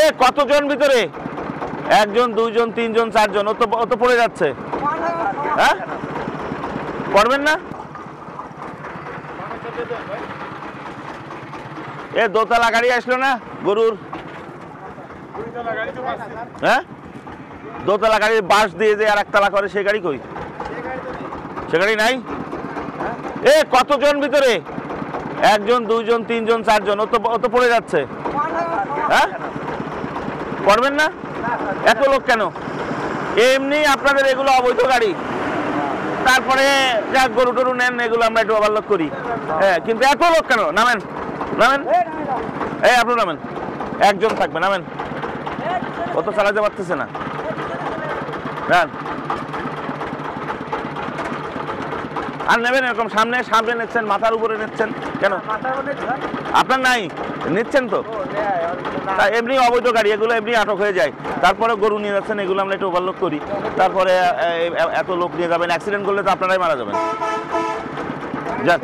এ কতজন ভিতরে? একজন, দুইজন, তিনজন, চারজন, ও তো পড়ে যাচ্ছে। হ্যাঁ, করবেন না? এ দোতলা গাড়ি আসলো না গরুর? হ্যাঁ, দোতলা গাড়ির বাস দিয়ে যে আর একতলা করে, সে গাড়ি কই? সে গাড়ি নাই? এ কতজন ভিতরে? একজন, দুইজন, তিনজন, চারজন, ও তো পড়ে যাচ্ছে। হ্যাঁ, করবেন না? এত লোক কেন? এমনি আপনাদের এগুলো অবৈধ গাড়ি, তারপরে যা গরু টরু নেন এগুলো আমরা একটু ওভারলোড করি। হ্যাঁ, কিন্তু এত লোক কেন? নামেন, নামেন, এই আপনি নামেন, একজন থাকবে, নামেন। ও তো চালাতে পারতেছে না। হ্যাঁ, আর নেবেন এরকম সামনে সামনে নিচ্ছেন, মাথার উপরে নিচ্ছেন কেন? আপনার নাই, নিচ্ছেন তো? এমনি অবৈধ গাড়ি এগুলো এমনি আটক হয়ে যায়। তারপরে গরু নিয়ে যাচ্ছেন, এগুলো আমরা একটু ওভারলোড করি। তারপরে এত লোক নিয়ে যাবেন, অ্যাক্সিডেন্ট করলে তো আপনারাই মারা যাবেন। যান।